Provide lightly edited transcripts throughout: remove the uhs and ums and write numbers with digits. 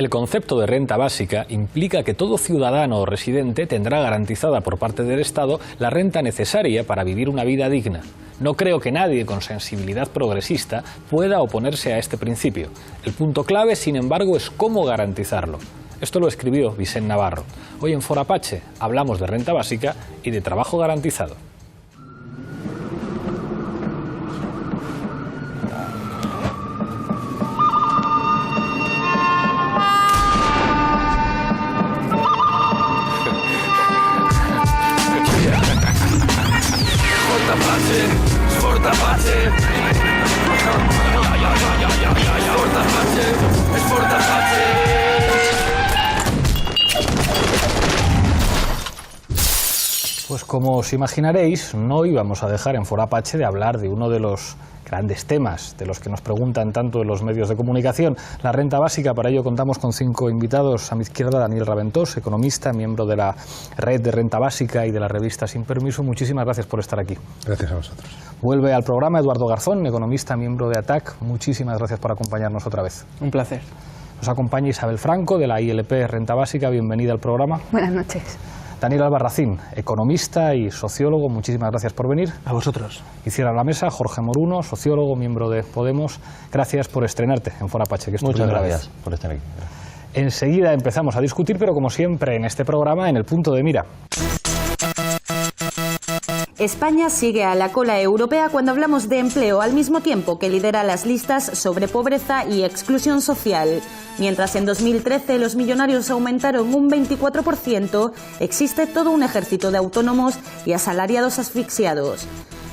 El concepto de renta básica implica que todo ciudadano o residente tendrá garantizada por parte del Estado la renta necesaria para vivir una vida digna. No creo que nadie con sensibilidad progresista pueda oponerse a este principio. El punto clave, sin embargo, es cómo garantizarlo. Esto lo escribió Vicent Navarro. Hoy en Fora Apache hablamos de renta básica y de trabajo garantizado. Pues como os imaginaréis, no íbamos a dejar en Fora Apache de hablar de uno de los grandes temas de los que nos preguntan tanto en los medios de comunicación, la renta básica. Para ello contamos con 5 invitados. A mi izquierda, Daniel Raventós, economista, miembro de la Red de Renta Básica y de la revista Sin Permiso. Muchísimas gracias por estar aquí. Gracias a vosotros. Vuelve al programa Eduardo Garzón, economista, miembro de ATAC. Muchísimas gracias por acompañarnos otra vez. Un placer. Nos acompaña Isabel Franco, de la ILP Renta Básica. Bienvenida al programa. Buenas noches. Daniel Albarracín, economista y sociólogo, muchísimas gracias por venir. A vosotros. Y cierra la mesa Jorge Moruno, sociólogo, miembro de Podemos. Gracias por estrenarte en Fora Apache, que es tu primera vez. Muchas gracias por estar aquí. Enseguida empezamos a discutir, pero como siempre en este programa, en el punto de mira. España sigue a la cola europea cuando hablamos de empleo, al mismo tiempo que lidera las listas sobre pobreza y exclusión social. Mientras en 2013 los millonarios aumentaron un 24%, existe todo un ejército de autónomos y asalariados asfixiados.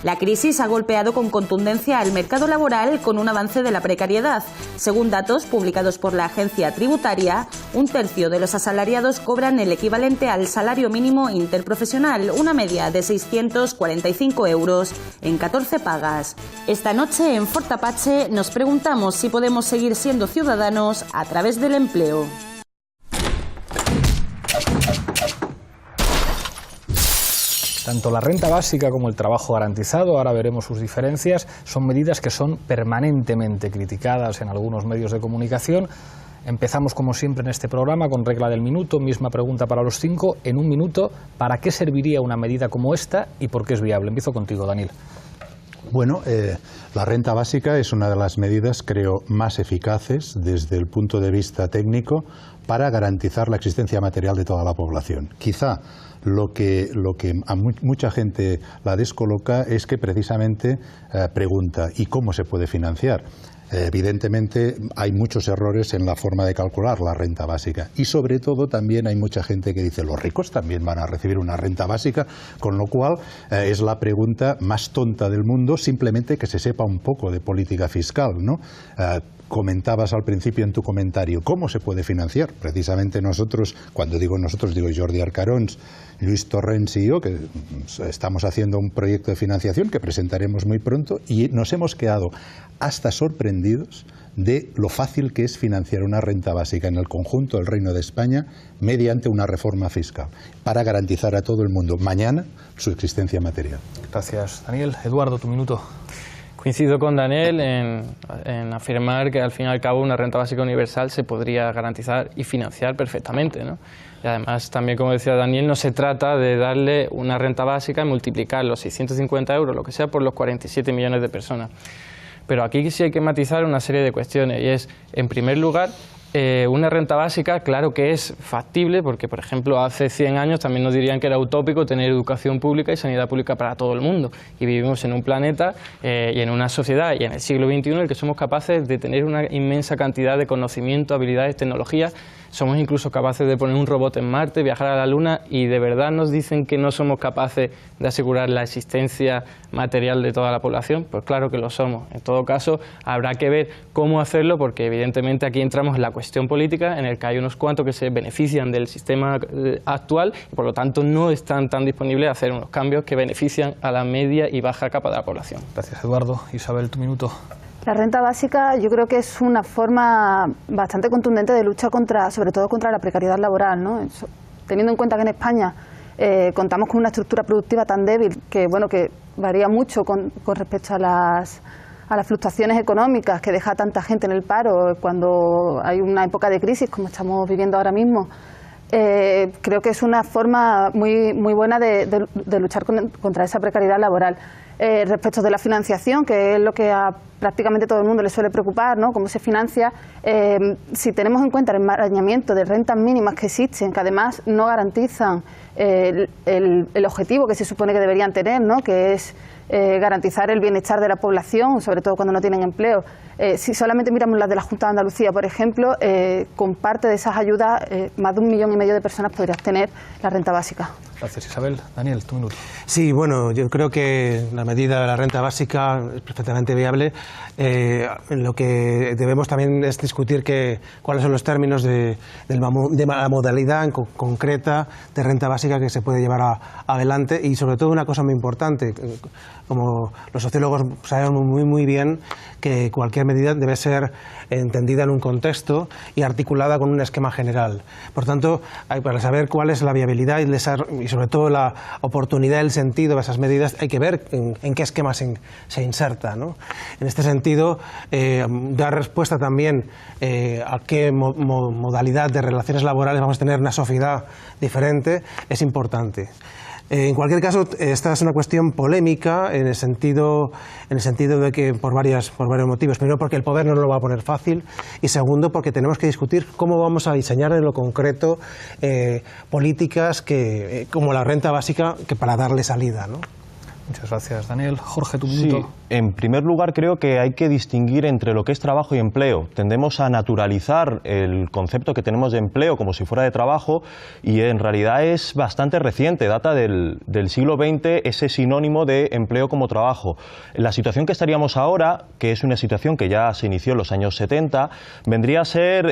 La crisis ha golpeado con contundencia al mercado laboral con un avance de la precariedad. Según datos publicados por la agencia tributaria, 1/3 de los asalariados cobran el equivalente al salario mínimo interprofesional, una media de 645 euros en 14 pagas. Esta noche en Fora Apache nos preguntamos si podemos seguir siendo ciudadanos a través del empleo. Tanto la renta básica como el trabajo garantizado, ahora veremos sus diferencias, son medidas que son permanentemente criticadas en algunos medios de comunicación. Empezamos como siempre en este programa con regla del minuto, misma pregunta para los 5. En un minuto, ¿para qué serviría una medida como esta y por qué es viable? Empiezo contigo, Daniel. Bueno, la renta básica es una de las medidas, creo, más eficaces desde el punto de vista técnico para garantizar la existencia material de toda la población. Quizá lo que a mucha gente la descoloca es que precisamente pregunta ¿y cómo se puede financiar? Evidentemente hay muchos errores en la forma de calcular la renta básica y sobre todo también hay mucha gente que dice los ricos también van a recibir una renta básica, con lo cual es la pregunta más tonta del mundo, simplemente que se sepa un poco de política fiscal, ¿no? Comentabas al principio en tu comentario cómo se puede financiar. Precisamente nosotros, cuando digo nosotros, digo Jordi Arcarons, Luis Torrens y yo, que estamos haciendo un proyecto de financiación que presentaremos muy pronto y nos hemos quedado hasta sorprendidos de lo fácil que es financiar una renta básica en el conjunto del Reino de España mediante una reforma fiscal para garantizar a todo el mundo mañana su existencia material. Gracias, Daniel. Eduardo, tu minuto. Coincido con Daniel en afirmar que al fin y al cabo una renta básica universal se podría garantizar y financiar perfectamente, ¿no? Y además también, como decía Daniel, no se trata de darle una renta básica y multiplicar los 650 euros, lo que sea, por los 47 millones de personas. Pero aquí sí hay que matizar una serie de cuestiones y es, en primer lugar, una renta básica, claro que es factible, porque por ejemplo hace 100 años también nos dirían que era utópico tener educación pública y sanidad pública para todo el mundo. Y vivimos en un planeta y en una sociedad y en el siglo XXI en el que somos capaces de tener una inmensa cantidad de conocimiento, habilidades, tecnologías. Somos incluso capaces de poner un robot en Marte, viajar a la Luna y de verdad nos dicen que no somos capaces de asegurar la existencia material de toda la población. Pues claro que lo somos. En todo caso, habrá que ver cómo hacerlo porque evidentemente aquí entramos en la cuestión política en el que hay unos cuantos que se benefician del sistema actual y por lo tanto no están tan disponibles a hacer unos cambios que benefician a la media y baja capa de la población. Gracias, Eduardo. Isabel, tu minuto. La renta básica yo creo que es una forma bastante contundente de lucha sobre todo contra la precariedad laboral, ¿no? Teniendo en cuenta que en España contamos con una estructura productiva tan débil que, bueno, que varía mucho con respecto a a las fluctuaciones económicas que deja a tanta gente en el paro cuando hay una época de crisis como estamos viviendo ahora mismo, creo que es una forma muy buena de luchar contra esa precariedad laboral. Respecto de la financiación, que es lo que a prácticamente todo el mundo le suele preocupar, ¿no? Cómo se financia, si tenemos en cuenta el enmarañamiento de rentas mínimas que existen, que además no garantizan el objetivo que se supone que deberían tener, ¿no? Que es garantizar el bienestar de la población, sobre todo cuando no tienen empleo. Si solamente miramos las de la Junta de Andalucía, por ejemplo, con parte de esas ayudas, más de 1,5 millones de personas podrían tener la renta básica. Gracias, Isabel. Daniel, tu minuto. Sí, bueno, yo creo que la medida de la renta básica es perfectamente viable. Lo que debemos también es discutir cuáles son los términos de la modalidad concreta de renta básica que se puede llevar adelante, y sobre todo una cosa muy importante, como los sociólogos sabemos muy bien, que cualquier medida debe ser entendida en un contexto y articulada con un esquema general. Por tanto, para saber cuál es la viabilidad y sobre todo la oportunidad, el sentido de esas medidas, hay que ver en qué esquema se inserta, ¿no? En este sentido, dar respuesta también a qué modalidad de relaciones laborales vamos a tener una sociedad diferente es importante. En cualquier caso, esta es una cuestión polémica en el sentido de que por varios motivos. Primero, porque el poder no nos lo va a poner fácil, y segundo, porque tenemos que discutir cómo vamos a diseñar en lo concreto políticas como la renta básica, que para darle salida, ¿no? Muchas gracias, Daniel. Jorge, tu minuto. Sí, en primer lugar creo que hay que distinguir entre lo que es trabajo y empleo. Tendemos a naturalizar el concepto que tenemos de empleo como si fuera de trabajo, y en realidad es bastante reciente, data del siglo XX ese sinónimo de empleo como trabajo. La situación que estaríamos ahora, que es una situación que ya se inició en los años 70, vendría a ser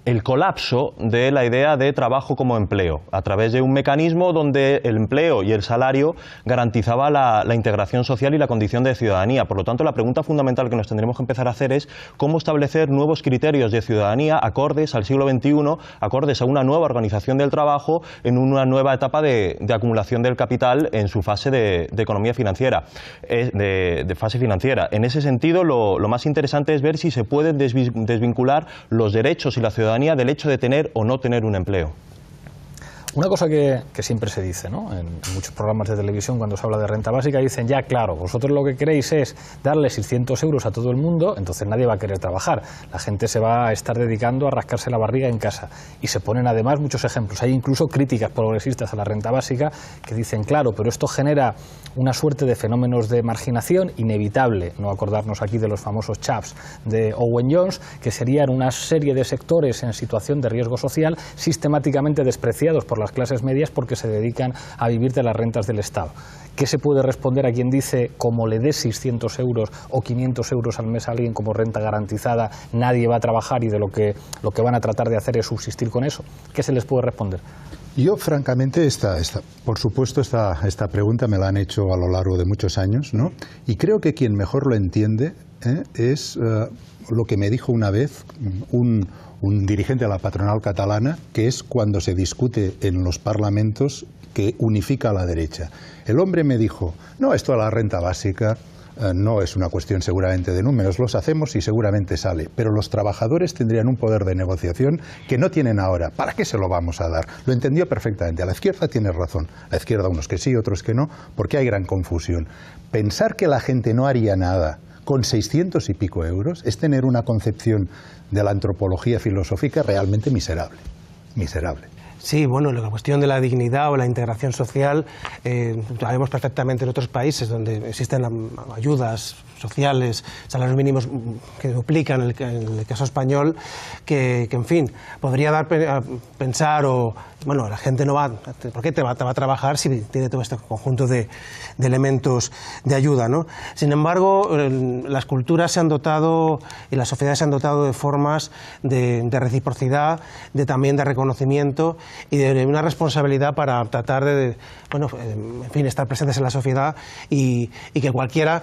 el colapso de la idea de trabajo como empleo, a través de un mecanismo donde el empleo y el salario garantizaba la integración social y la condición de ciudadanía. Por lo tanto, la pregunta fundamental que nos tendremos que empezar a hacer es cómo establecer nuevos criterios de ciudadanía acordes al siglo XXI, acordes a una nueva organización del trabajo en una nueva etapa de acumulación del capital en su fase de economía financiera, de fase financiera. En ese sentido, lo más interesante es ver si se pueden desvincular los derechos y la ciudadanía del hecho de tener o no tener un empleo. Una cosa que siempre se dice, ¿no? En muchos programas de televisión, cuando se habla de renta básica, dicen, ya claro, vosotros lo que queréis es darle 600 euros a todo el mundo, entonces nadie va a querer trabajar. La gente se va a estar dedicando a rascarse la barriga en casa. Y se ponen además muchos ejemplos. Hay incluso críticas progresistas a la renta básica que dicen, claro, pero esto genera una suerte de fenómenos de marginación inevitable. No acordarnos aquí de los famosos chaps de Owen Jones, que serían una serie de sectores en situación de riesgo social sistemáticamente despreciados por las clases medias porque se dedican a vivir de las rentas del Estado. ¿Qué se puede responder a quien dice, como le des 600 euros o 500 euros al mes a alguien como renta garantizada, nadie va a trabajar y de lo que van a tratar de hacer es subsistir con eso? ¿Qué se les puede responder? Yo, francamente, por supuesto, esta pregunta me la han hecho a lo largo de muchos años, ¿no? Y creo que quien mejor lo entiende es lo que me dijo una vez un dirigente de la patronal catalana, que es cuando se discute en los parlamentos que unifica a la derecha. El hombre me dijo, no, esto de la renta básica no es una cuestión seguramente de números, los hacemos y seguramente sale, pero los trabajadores tendrían un poder de negociación que no tienen ahora. ¿Para qué se lo vamos a dar? Lo entendió perfectamente. A la izquierda tiene razón. A la izquierda unos que sí, otros que no, porque hay gran confusión. Pensar que la gente no haría nada con 600 y pico euros es tener una concepción de la antropología filosófica realmente miserable. Miserable. Sí, bueno, la cuestión de la dignidad o la integración social, sabemos perfectamente en otros países donde existen ayudas sociales, salarios mínimos que duplican en el caso español, que en fin, podría dar a pensar, bueno, la gente no va, ¿por qué te va a trabajar si tiene todo este conjunto de elementos de ayuda, ¿no? Sin embargo, las culturas se han dotado y las sociedades se han dotado de formas de reciprocidad, también de reconocimiento y de una responsabilidad para tratar de, bueno, en fin, estar presentes en la sociedad y que cualquiera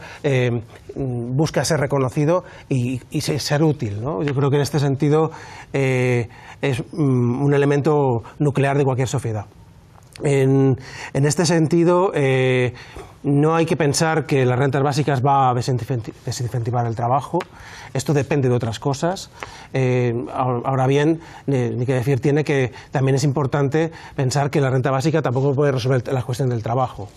busca ser reconocido y ser útil, ¿no? Yo creo que en este sentido es un elemento nuclear de cualquier sociedad. En este sentido, no hay que pensar que las rentas básicas va a desincentivar el trabajo. Esto depende de otras cosas. Ahora bien, ni que decir tiene que también es importante pensar que la renta básica tampoco puede resolver la cuestión del trabajo.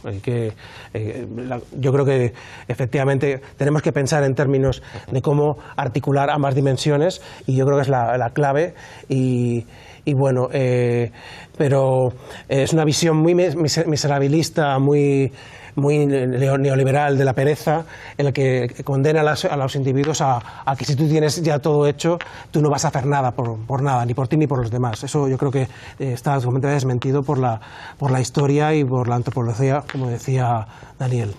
Yo creo que efectivamente tenemos que pensar en términos de cómo articular ambas dimensiones, y yo creo que es la clave. Y bueno, pero es una visión muy miserabilista, muy neoliberal de la pereza, en la que condena a los individuos a que si tú tienes ya todo hecho, tú no vas a hacer nada por nada, ni por ti ni por los demás. Eso yo creo que está completamente desmentido por la historia y por la antropología, como decía Daniel.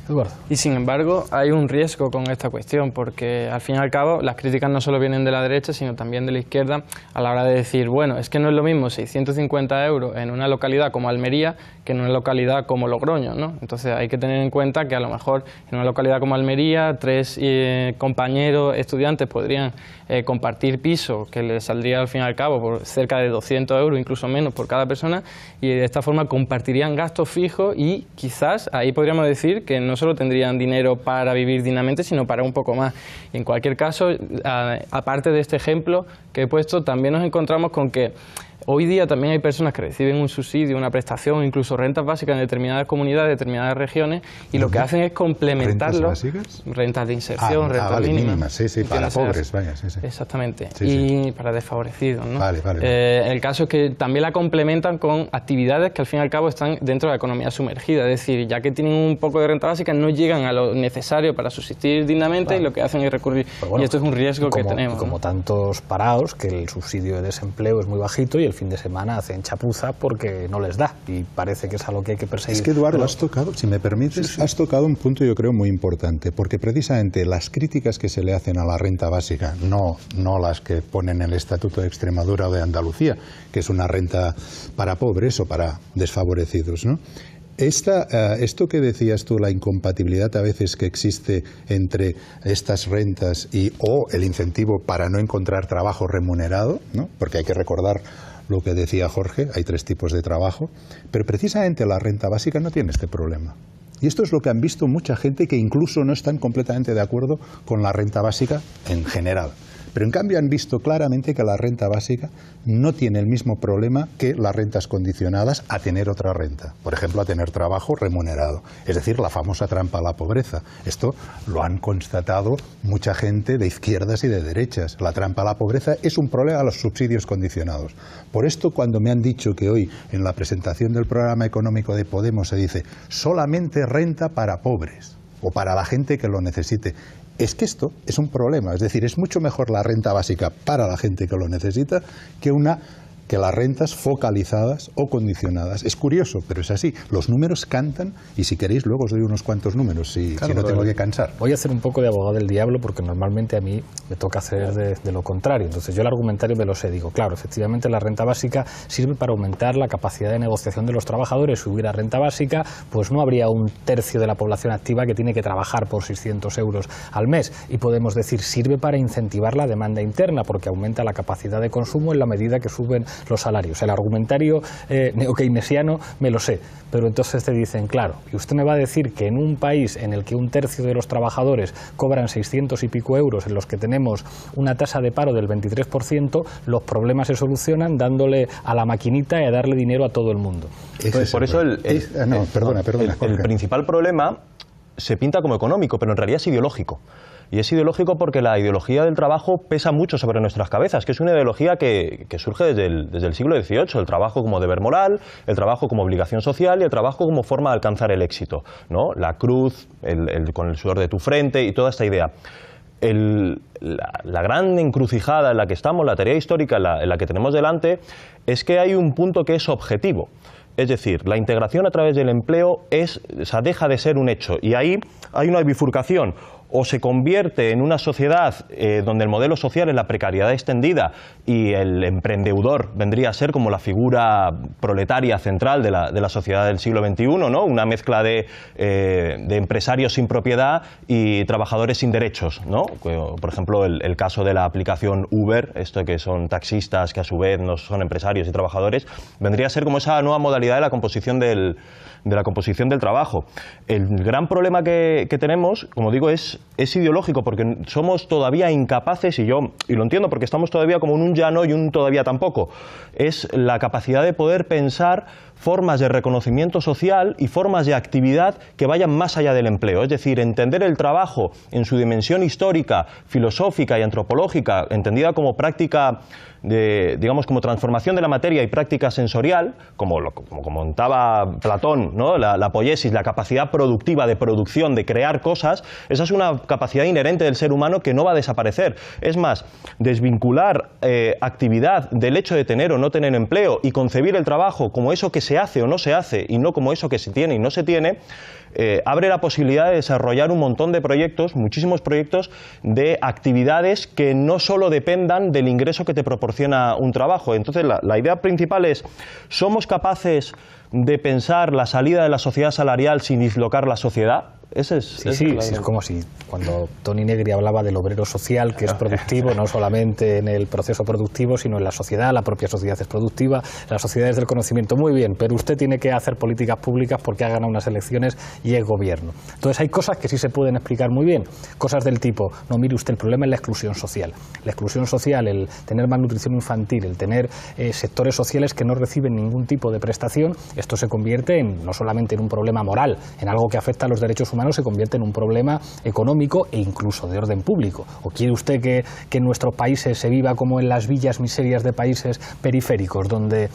Eduardo. Y sin embargo hay un riesgo con esta cuestión, porque al fin y al cabo las críticas no solo vienen de la derecha sino también de la izquierda a la hora de decir, bueno, es que no es lo mismo 650 euros en una localidad como Almería que en una localidad como Logroño, ¿no? Entonces hay que tener en cuenta que a lo mejor en una localidad como Almería 3 compañeros estudiantes podrían compartir piso, que les saldría al fin y al cabo por cerca de 200 euros, incluso menos por cada persona, y de esta forma compartirían gastos fijos y quizás ahí podríamos decir que no solo tendrían dinero para vivir dignamente, sino para un poco más. Y en cualquier caso, aparte de este ejemplo que he puesto, también nos encontramos con que hoy día también hay personas que reciben un subsidio, una prestación, incluso rentas básicas en determinadas comunidades, determinadas regiones, y lo que hacen es complementarlo. ¿Rentas básicas? Rentas de inserción, rentas mínimas. Sí, para pobres, vaya, sí. Exactamente, Sí. Para desfavorecidos, ¿no? Vale. El caso es que también la complementan con actividades que al fin y al cabo están dentro de la economía sumergida, es decir, ya que tienen un poco de renta básica, no llegan a lo necesario para subsistir dignamente, y lo que hacen es recurrir. Bueno, y esto es un riesgo que tenemos. Como tantos parados, que el subsidio de desempleo es muy bajito y el fin de semana hacen chapuza porque no les da, y parece que es algo que hay que perseguir. Es que, Eduardo, has tocado, si me permites, has tocado un punto yo creo muy importante, porque precisamente las críticas que se le hacen a la renta básica, no las que ponen el Estatuto de Extremadura o de Andalucía, que es una renta para pobres o para desfavorecidos, ¿no? Esto que decías tú, la incompatibilidad a veces que existe entre estas rentas o el incentivo para no encontrar trabajo remunerado, ¿no? Porque hay que recordar lo que decía Jorge, hay 3 tipos de trabajo, pero precisamente la renta básica no tiene este problema. Y esto es lo que han visto mucha gente que incluso no están completamente de acuerdo con la renta básica en general. Pero en cambio han visto claramente que la renta básica no tiene el mismo problema que las rentas condicionadas a tener otra renta. Por ejemplo, a tener trabajo remunerado. Es decir, la famosa trampa a la pobreza. Esto lo han constatado mucha gente de izquierdas y de derechas. La trampa a la pobreza es un problema a los subsidios condicionados. Por esto, cuando me han dicho que hoy en la presentación del programa económico de Podemos se dice solamente renta para pobres o para la gente que lo necesite, es que esto es un problema. Es decir, es mucho mejor la renta básica para la gente que lo necesita que las rentas focalizadas o condicionadas. Es curioso, pero es así. Los números cantan, y si queréis luego os doy unos cuantos números, si no tengo que cansar. Voy a hacer un poco de abogado del diablo, porque normalmente a mí me toca hacer de lo contrario. Entonces yo el argumentario me lo sé. Digo, claro, efectivamente la renta básica sirve para aumentar la capacidad de negociación de los trabajadores. Si hubiera renta básica, pues no habría 1/3 de la población activa que tiene que trabajar por 600 euros al mes. Y podemos decir, sirve para incentivar la demanda interna, porque aumenta la capacidad de consumo en la medida que suben los salarios. El argumentario neokeynesiano me lo sé, pero entonces te dicen, claro, y usted me va a decir que en un país en el que 1/3 de los trabajadores cobran 600 y pico euros, en los que tenemos una tasa de paro del 23%, los problemas se solucionan dándole a la maquinita y a darle dinero a todo el mundo. Por eso el principal problema se pinta como económico, pero en realidad es ideológico. Y es ideológico porque la ideología del trabajo pesa mucho sobre nuestras cabezas, que es una ideología que surge desde el siglo XVIII, el trabajo como deber moral, el trabajo como obligación social y el trabajo como forma de alcanzar el éxito, ¿no? La cruz, con el sudor de tu frente y toda esta idea. La gran encrucijada en la que estamos, la tarea histórica en la que tenemos delante, es que hay un punto que es objetivo. Es decir, la integración a través del empleo deja de ser un hecho, y ahí hay una bifurcación. O se convierte en una sociedad donde el modelo social es la precariedad extendida y el emprendedor vendría a ser como la figura proletaria central de la sociedad del siglo XXI, ¿no? Una mezcla de empresarios sin propiedad y trabajadores sin derechos, ¿no? Por ejemplo, el caso de la aplicación Uber, esto que son taxistas que a su vez no son empresarios y trabajadores, vendría a ser como esa nueva modalidad de la composición del trabajo. El gran problema que tenemos, como digo, es ideológico, porque somos todavía incapaces, y lo entiendo porque estamos todavía como en un ya no y un todavía tampoco, es la capacidad de poder pensar formas de reconocimiento social y formas de actividad que vayan más allá del empleo. Es decir, entender el trabajo en su dimensión histórica, filosófica y antropológica, entendida como práctica digamos, como transformación de la materia y práctica sensorial, como comentaba Platón, ¿no? La poiesis, la capacidad productiva de producción, de crear cosas, esa es una capacidad inherente del ser humano que no va a desaparecer. Es más, desvincular actividad del hecho de tener o no tener empleo y concebir el trabajo como eso que se hace o no se hace y no como eso que se tiene y no se tiene, abre la posibilidad de desarrollar un montón de proyectos, muchísimos proyectos de actividades que no solo dependan del ingreso que te proporciona un trabajo. Entonces la idea principal es, ¿somos capaces de pensar la salida de la sociedad salarial sin dislocar la sociedad? Sí, es como si cuando Toni Negri hablaba del obrero social, que es productivo no solamente en el proceso productivo, sino en la sociedad. La propia sociedad es productiva, la sociedad es del conocimiento. Muy bien, pero usted tiene que hacer políticas públicas porque ha ganado unas elecciones y es gobierno. Entonces hay cosas que sí se pueden explicar muy bien, cosas del tipo, no, mire usted, el problema es la exclusión social. La exclusión social, el tener malnutrición infantil, el tener sectores sociales que no reciben ningún tipo de prestación, esto se convierte no solamente en un problema moral, en algo que afecta a los derechos humanos, se convierte en un problema económico e incluso de orden público. ¿O quiere usted que en nuestros países se viva como en las villas miserias de países periféricos, donde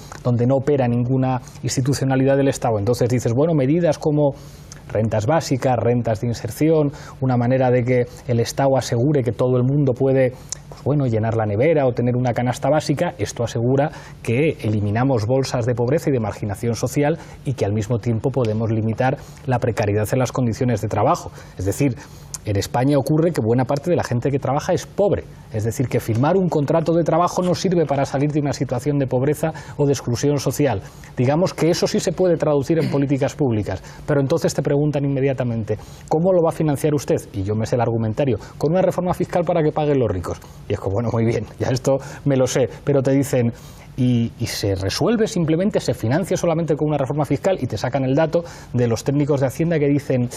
no opera ninguna institucionalidad del Estado? Entonces dices, bueno, medidas como rentas básicas, rentas de inserción, una manera de que el Estado asegure que todo el mundo puede llenar la nevera o tener una canasta básica, esto asegura que eliminamos bolsas de pobreza y de marginación social y que al mismo tiempo podemos limitar la precariedad en las condiciones de trabajo. Es decir, en España ocurre que buena parte de la gente que trabaja es pobre, es decir, que firmar un contrato de trabajo no sirve para salir de una situación de pobreza o de exclusión social. Digamos que eso sí se puede traducir en políticas públicas, pero entonces te preguntan inmediatamente, ¿cómo lo va a financiar usted? Y yo me sé el argumentario, con una reforma fiscal para que paguen los ricos. Y es como, bueno, muy bien, ya esto me lo sé, pero te dicen, y se resuelve simplemente, se financia solamente con una reforma fiscal, y te sacan el dato de los técnicos de Hacienda que dicen,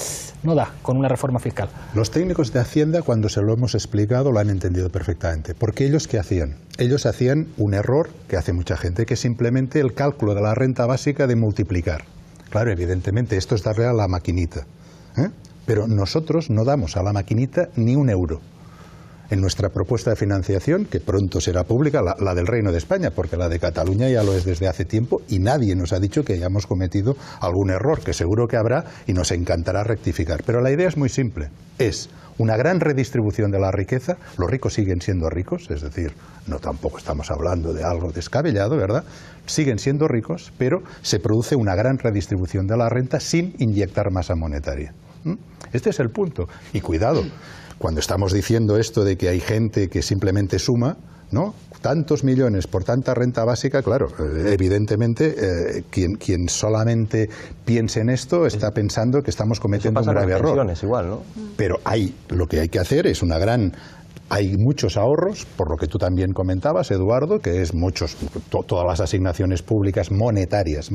no da con una reforma fiscal. Los técnicos de Hacienda, cuando se lo hemos explicado, lo han entendido perfectamente. Porque ellos, ¿qué hacían? Ellos hacían un error que hace mucha gente, que es simplemente el cálculo de la renta básica de multiplicar. Claro, evidentemente, esto es darle a la maquinita, pero nosotros no damos a la maquinita ni un euro. En nuestra propuesta de financiación, que pronto será pública, la del Reino de España, porque la de Cataluña ya lo es desde hace tiempo y nadie nos ha dicho que hayamos cometido algún error, que seguro que habrá y nos encantará rectificar. Pero la idea es muy simple, es una gran redistribución de la riqueza, los ricos siguen siendo ricos, es decir, no tampoco estamos hablando de algo descabellado, ¿verdad? Siguen siendo ricos, pero se produce una gran redistribución de la renta sin inyectar masa monetaria. Este es el punto. Y cuidado, cuando estamos diciendo esto de que hay gente que simplemente suma, ¿no?, tantos millones por tanta renta básica, claro, evidentemente quien solamente piense en esto está pensando que estamos cometiendo un grave error. Igual, ¿no? Pero lo que hay que hacer es hay muchos ahorros, por lo que tú también comentabas, Eduardo, que es todas las asignaciones públicas monetarias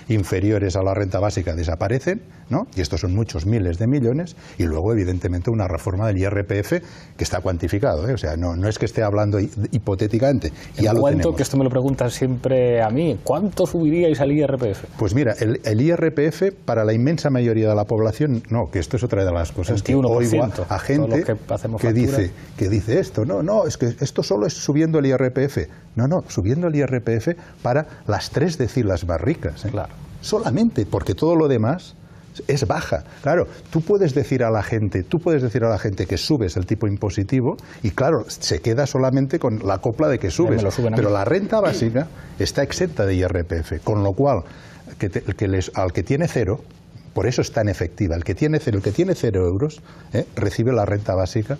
inferiores a la renta básica desaparecen, ¿no? Y estos son muchos miles de millones, y luego evidentemente una reforma del IRPF que está cuantificado, ¿eh? O sea, no es que esté hablando hipotéticamente, ya lo tenemos. Que esto me lo preguntan siempre a mí, ¿cuánto subiríais al IRPF? Pues mira, el IRPF para la inmensa mayoría de la población, no, que esto es otra de las cosas que oigo a gente que dice esto, no, es que esto solo es subiendo el IRPF. No, subiendo el IRPF para las 3 decilas más ricas, ¿eh? Claro. Solamente, porque todo lo demás es baja. Claro, tú puedes decir a la gente que subes el tipo impositivo y claro, se queda solamente con la copla de que subes, pero la renta básica está exenta de IRPF, con lo cual al que tiene cero, Por eso es tan efectiva. El que tiene 0 euros recibe la renta básica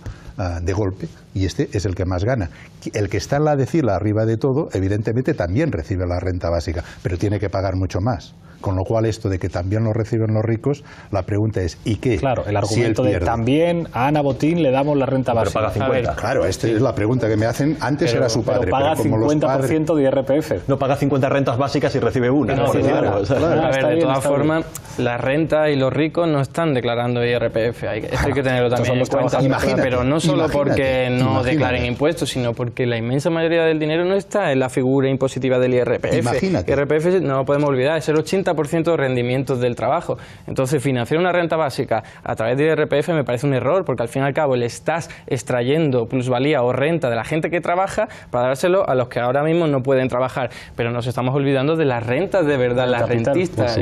de golpe, y este es el que más gana. El que está en la decila arriba de todo, evidentemente también recibe la renta básica, pero tiene que pagar mucho más. Con lo cual, esto de que también lo reciben los ricos, la pregunta es, ¿y qué? Claro, el argumento de también a Ana Botín le damos la renta básica. Paga 50. Claro, esta es la pregunta que me hacen. Antes era su padre, pero paga como 50% de IRPF. No paga 50 rentas básicas y recibe una. No, claro. A ver, de todas formas, la renta y los ricos no están declarando IRPF. Esto hay que tenerlo también en cuenta. Pero no solo porque no declaren impuestos, sino porque la inmensa mayoría del dinero no está en la figura impositiva del IRPF. Imagínate. IRPF no lo podemos olvidar, es el 80% de rendimientos del trabajo. Entonces, financiar una renta básica a través de IRPF me parece un error, porque al fin y al cabo le estás extrayendo plusvalía o renta de la gente que trabaja para dárselo a los que ahora mismo no pueden trabajar. Pero nos estamos olvidando de las rentas de verdad, las rentistas,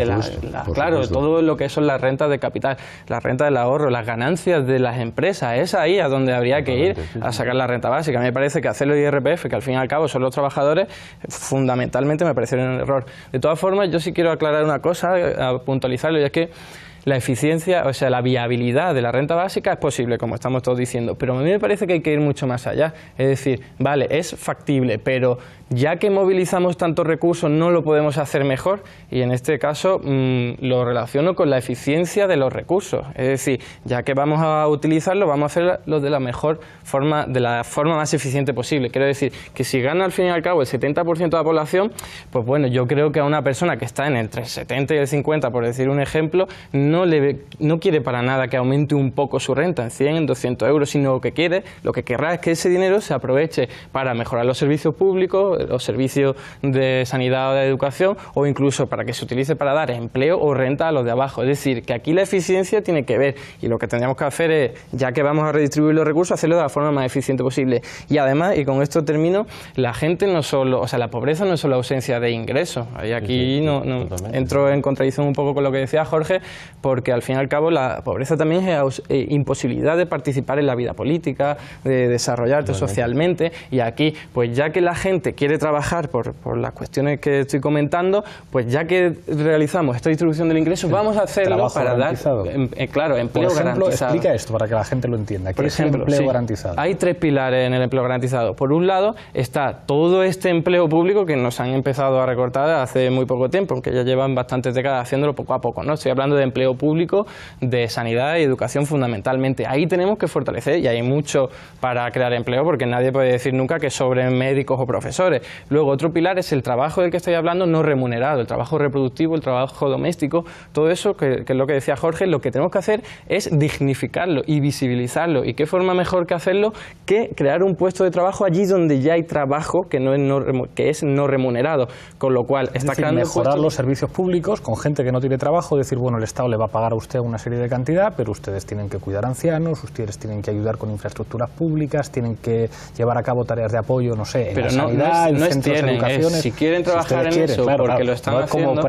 claro, todo lo que son las rentas de capital, la renta del ahorro, las ganancias de las empresas. Es ahí a donde habría que ir a sacar la renta básica. A mí me parece que hacerlo IRPF, que al fin y al cabo son los trabajadores, fundamentalmente me parece un error. De todas formas, yo sí quiero aclarar una cosa, a puntualizarlo, y es que la eficiencia, o sea, la viabilidad de la renta básica es posible, como estamos todos diciendo, pero a mí me parece que hay que ir mucho más allá. Es decir, vale, es factible, pero ya que movilizamos tantos recursos, ¿no lo podemos hacer mejor? Y en este caso lo relaciono con la eficiencia de los recursos. Es decir, ya que vamos a utilizarlo, vamos a hacerlo de la mejor forma, de la forma más eficiente posible. Quiero decir, que si gana al fin y al cabo el 70% de la población, pues bueno, yo creo que a una persona que está entre el 70 y el 50, por decir un ejemplo, no quiere para nada que aumente un poco su renta en 100, en 200 euros, sino lo que querrá es que ese dinero se aproveche para mejorar los servicios públicos, los servicios de sanidad o de educación, o incluso para que se utilice para dar empleo o renta a los de abajo. Es decir, que aquí la eficiencia tiene que ver, y lo que tendríamos que hacer es, ya que vamos a redistribuir los recursos, hacerlo de la forma más eficiente posible. Y además, y con esto termino, la gente no solo, o sea, la pobreza no es solo ausencia de ingresos. Y aquí no entro en contradicción un poco con lo que decía Jorge, porque al fin y al cabo la pobreza también es imposibilidad de participar en la vida política, de desarrollarte socialmente, y aquí, pues ya que la gente quiere trabajar por las cuestiones que estoy comentando, pues ya que realizamos esta distribución del ingreso, vamos a hacerlo para dar, claro, empleo por ejemplo, garantizado. Explica esto para que la gente lo entienda. ¿Qué es el empleo garantizado? Hay 3 pilares en el empleo garantizado. Por un lado está todo este empleo público que nos han empezado a recortar hace muy poco tiempo, aunque ya llevan bastantes décadas haciéndolo poco a poco, ¿no? Estoy hablando de empleo público, de sanidad y educación fundamentalmente. Ahí tenemos que fortalecer, y hay mucho para crear empleo, porque nadie puede decir nunca que sobren médicos o profesores. Luego, otro pilar es el trabajo del que estoy hablando no remunerado, el trabajo reproductivo, el trabajo doméstico, todo eso, que es lo que decía Jorge. Lo que tenemos que hacer es dignificarlo y visibilizarlo. ¿Y qué forma mejor que hacerlo que crear un puesto de trabajo allí donde ya hay trabajo que es no remunerado? Con lo cual, está creando mejorar los servicios públicos con gente que no tiene trabajo, decir, bueno, el Estado le va a pagar a usted una serie de cantidad, pero ustedes tienen que cuidar ancianos, ustedes tienen que ayudar con infraestructuras públicas, tienen que llevar a cabo tareas de apoyo, no sé, en la sanidad, en centros de educación. Si quieren trabajar en eso, porque lo están haciendo,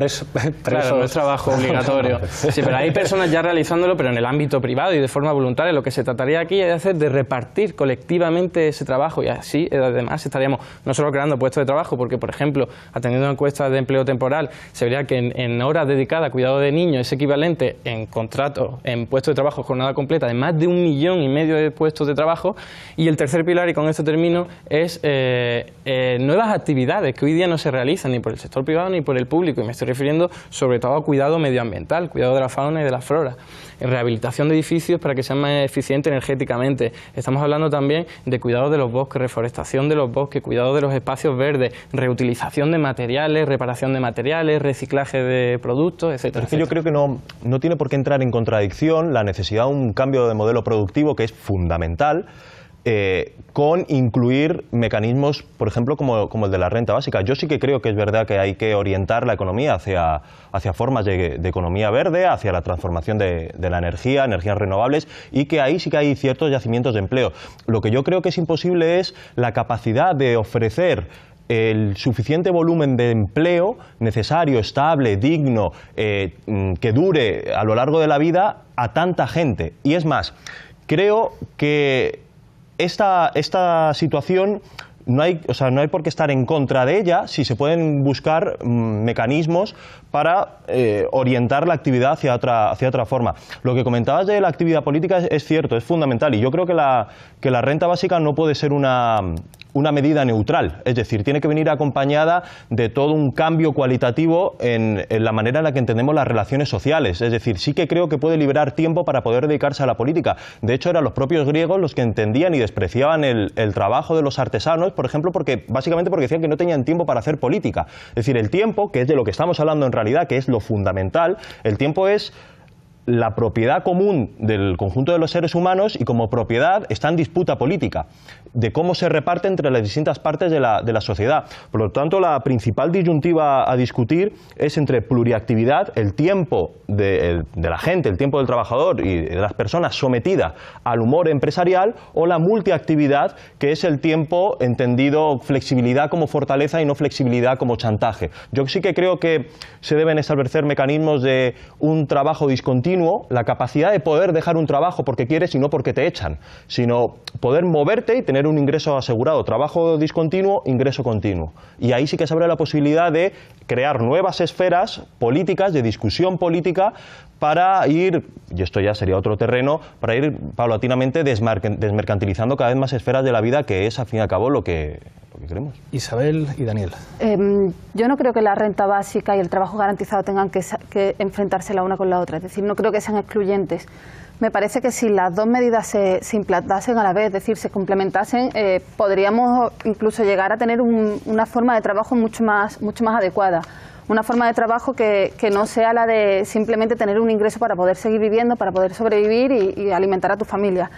claro, no es trabajo obligatorio. Sí, pero hay personas ya realizándolo, pero en el ámbito privado y de forma voluntaria. Lo que se trataría aquí es de repartir colectivamente ese trabajo, y así además estaríamos no solo creando puestos de trabajo, porque por ejemplo, atendiendo a encuestas de empleo temporal, se vería que en horas dedicadas a cuidado de niños es equivalente en contrato, en puestos de trabajo jornada completa, de más de 1,5 millones de puestos de trabajo. Y el tercer pilar, y con esto termino, es nuevas actividades que hoy día no se realizan ni por el sector privado ni por el público, y me estoy refiriendo sobre todo a cuidado medioambiental, cuidado de la fauna y de la flora, en rehabilitación de edificios para que sean más eficientes energéticamente. Estamos hablando también de cuidado de los bosques, reforestación de los bosques, cuidado de los espacios verdes, reutilización de materiales, reparación de materiales, reciclaje de productos, etcétera. Es que yo creo que no tiene por qué entrar en contradicción la necesidad de un cambio de modelo productivo, que es fundamental, con incluir mecanismos, por ejemplo, como el de la renta básica. Yo sí que creo que es verdad que hay que orientar la economía hacia formas de economía verde, hacia la transformación de la energías renovables, y que ahí sí que hay ciertos yacimientos de empleo. Lo que yo creo que es imposible es la capacidad de ofrecer el suficiente volumen de empleo necesario, estable, digno, que dure a lo largo de la vida a tanta gente. Y es más, creo que esta situación no hay por qué estar en contra de ella si se pueden buscar mecanismos para orientar la actividad hacia otra forma. Lo que comentabas de la actividad política es cierto, es fundamental, y yo creo que la renta básica no puede ser una medida neutral, es decir, tiene que venir acompañada de todo un cambio cualitativo en la manera en la que entendemos las relaciones sociales. Es decir, sí que creo que puede liberar tiempo para poder dedicarse a la política. De hecho, eran los propios griegos los que entendían y despreciaban el trabajo de los artesanos, por ejemplo, básicamente porque decían que no tenían tiempo para hacer política. Es decir, el tiempo, que es de lo que estamos hablando en realidad, que es lo fundamental, el tiempo es la propiedad común del conjunto de los seres humanos, y como propiedad está en disputa política de cómo se reparte entre las distintas partes de la sociedad. Por lo tanto, la principal disyuntiva a discutir es entre pluriactividad, el tiempo de la gente, el tiempo del trabajador y de las personas sometida al humor empresarial, o la multiactividad, que es el tiempo entendido flexibilidad como fortaleza y no flexibilidad como chantaje. Yo sí que creo que se deben establecer mecanismos de un trabajo discontinuo, la capacidad de poder dejar un trabajo porque quieres y no porque te echan, sino poder moverte y tener un ingreso asegurado. Trabajo discontinuo, ingreso continuo. Y ahí sí que se abre la posibilidad de crear nuevas esferas políticas, de discusión política, para ir, y esto ya sería otro terreno, para ir paulatinamente desmercantilizando cada vez más esferas de la vida, que es, al fin y al cabo, lo que queremos. Isabel y Daniel. Yo no creo que la renta básica y el trabajo garantizado tengan que enfrentarse la una con la otra. Es decir, no creo que sean excluyentes. Me parece que si las dos medidas se implantasen a la vez, es decir, se complementasen, podríamos incluso llegar a tener una forma de trabajo mucho más adecuada. Una forma de trabajo que no sea la de simplemente tener un ingreso para poder seguir viviendo, para poder sobrevivir y alimentar a tu familia.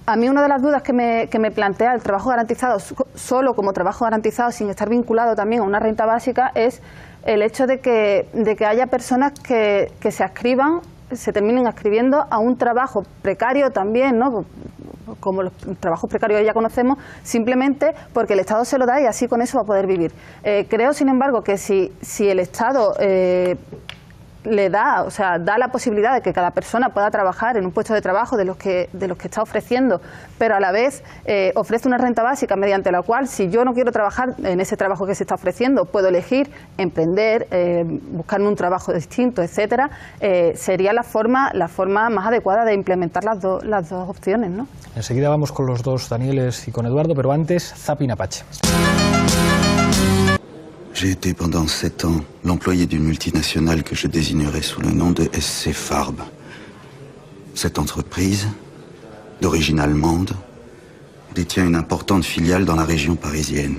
A mí una de las dudas que me plantea el trabajo garantizado, solo como trabajo garantizado, sin estar vinculado también a una renta básica, es el hecho de que haya personas que se terminen adscribiendo a un trabajo precario también, ¿no? Como los trabajos precarios ya conocemos, simplemente porque el Estado se lo da y así con eso va a poder vivir. Creo, sin embargo, que si el Estado da la posibilidad de que cada persona pueda trabajar en un puesto de trabajo de los que está ofreciendo, pero a la vez ofrece una renta básica mediante la cual, si yo no quiero trabajar en ese trabajo que se está ofreciendo, puedo elegir emprender, buscarme un trabajo distinto, etcétera, sería la forma más adecuada de implementar las dos opciones, ¿no? Enseguida vamos con los dos Danieles y con Eduardo, pero antes, Zapping Apache. J'ai été pendant 7 ans l'employé d'une multinationale que je désignerai sous le nom de SC Farb. Cette entreprise, d'origine allemande, détient une importante filiale dans la région parisienne.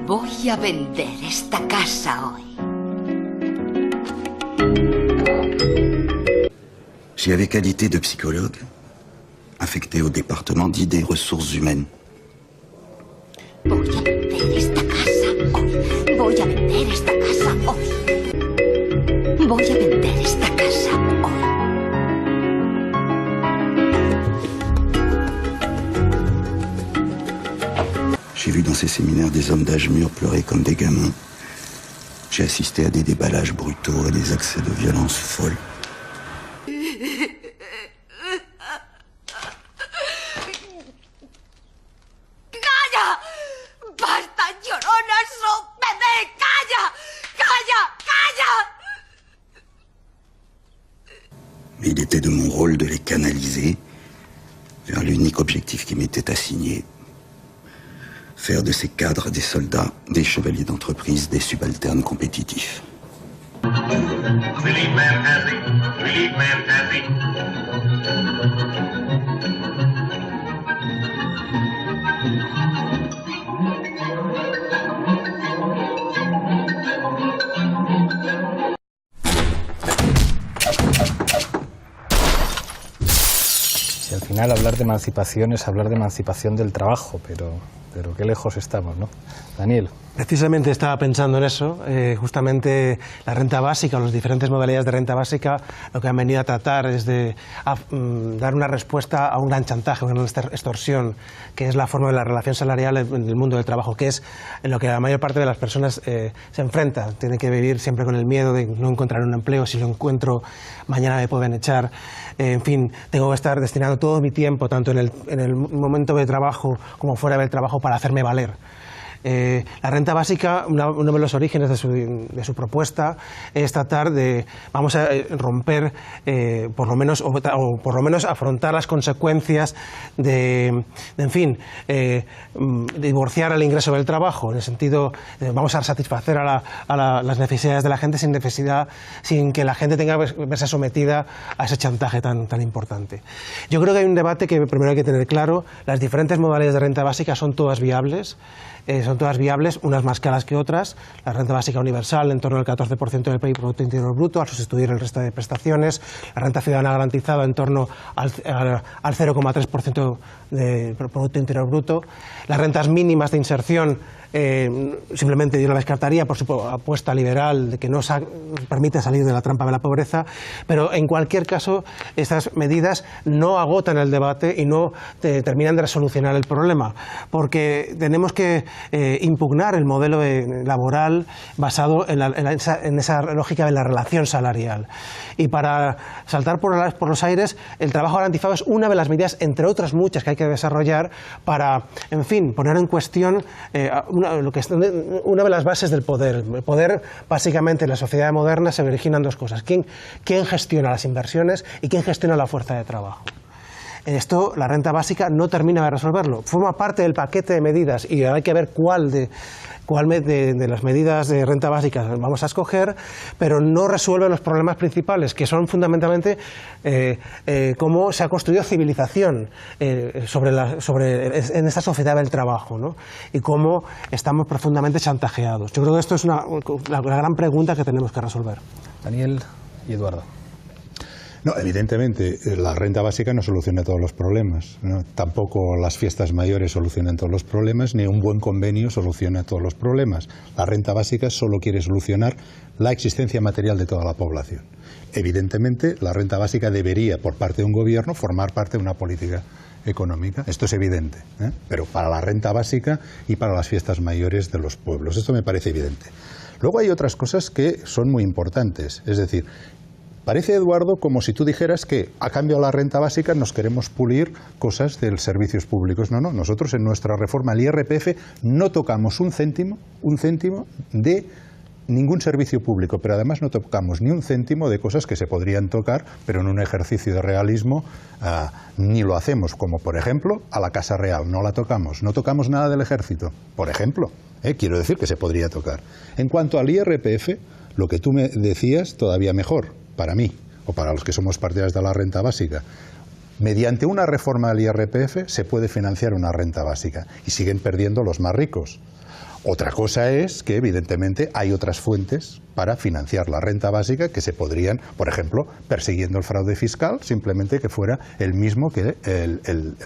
Voy a vender esta casa hoy. J'y avais qualité de psychologue, affecté au département d'idées ressources humaines. Voy a vender esta casa hoy. Voy a vender esta casa hoy. Voy a vender esta casa hoy. J'ai vu dans ces séminaires des hommes d'âge mûr pleurer comme des gamins. J'ai assisté à des déballages brutaux, à des accès de violence folle. Mais il était de mon rôle de les canaliser vers l'unique objectif qui m'était assigné. Faire de ces cadres des soldats, des chevaliers d'entreprise, des subalternes compétitifs. Relief man passing. Relief man passing. Si al final hablar de emancipación es hablar de emancipación del trabajo, pero qué lejos estamos, ¿no? Daniel. Precisamente estaba pensando en eso. Justamente la renta básica, o las diferentes modalidades de renta básica, lo que han venido a tratar es de dar una respuesta a un gran chantaje, una extorsión, que es la forma de la relación salarial en el mundo del trabajo, que es en lo que la mayor parte de las personas se enfrenta. Tienen que vivir siempre con el miedo de no encontrar un empleo, si lo encuentro mañana me pueden echar. En fin, tengo que estar destinando todo mi tiempo, tanto en el momento de trabajo como fuera del trabajo, para hacerme valer. La renta básica, uno de los orígenes de su propuesta es tratar de, vamos a romper, por lo menos afrontar las consecuencias de divorciar el ingreso del trabajo, en el sentido de vamos a satisfacer a las necesidades de la gente sin que la gente tenga que verse sometida a ese chantaje tan importante. Yo creo que hay un debate que primero hay que tener claro. Las diferentes modalidades de renta básica son todas viables. Unas más caras que otras. La renta básica universal en torno al 14% del PIB, Producto Interior Bruto, al sustituir el resto de prestaciones. La renta ciudadana garantizada en torno al 0,3% del Producto Interior Bruto. Las rentas mínimas de inserción, simplemente yo la descartaría por su apuesta liberal de que no permite salir de la trampa de la pobreza, pero en cualquier caso estas medidas no agotan el debate y no terminan de resolucionar el problema, porque tenemos que impugnar el modelo laboral basado en esa lógica de la relación salarial. Y para saltar por los aires, el trabajo garantizado es una de las medidas, entre otras muchas, que hay que desarrollar para, en fin, poner en cuestión una de las bases del poder. El poder, básicamente, en la sociedad moderna se originan dos cosas. ¿Quién gestiona las inversiones y quién gestiona la fuerza de trabajo? Esto, la renta básica no termina de resolverlo. Forma parte del paquete de medidas y hay que ver cuál de las medidas de renta básica vamos a escoger, pero no resuelve los problemas principales, que son fundamentalmente cómo se ha construido civilización en esta sociedad del trabajo, ¿no? Y cómo estamos profundamente chantajeados. Yo creo que esto es la gran pregunta que tenemos que resolver. Daniel y Eduardo. No, evidentemente, la renta básica no soluciona todos los problemas, ¿no? Tampoco las fiestas mayores solucionan todos los problemas, ni un buen convenio soluciona todos los problemas. La renta básica solo quiere solucionar la existencia material de toda la población. Evidentemente, la renta básica debería, por parte de un gobierno, formar parte de una política económica. Esto es evidente, ¿eh? Pero para la renta básica y para las fiestas mayores de los pueblos. Esto me parece evidente. Luego hay otras cosas que son muy importantes, es decir, parece, Eduardo, como si tú dijeras que a cambio de la renta básica nos queremos pulir cosas de los servicios públicos. No, nosotros en nuestra reforma al IRPF no tocamos un céntimo de ningún servicio público, pero además no tocamos ni un céntimo de cosas que se podrían tocar, pero en un ejercicio de realismo ni lo hacemos, como por ejemplo a la Casa Real, no la tocamos, no tocamos nada del ejército, por ejemplo, quiero decir que se podría tocar. En cuanto al IRPF, lo que tú me decías, todavía mejor, para mí, o para los que somos partidarios de la renta básica. Mediante una reforma del IRPF se puede financiar una renta básica y siguen perdiendo los más ricos. Otra cosa es que, evidentemente, hay otras fuentes para financiar la renta básica que se podrían, por ejemplo, persiguiendo el fraude fiscal, simplemente que fuera el mismo que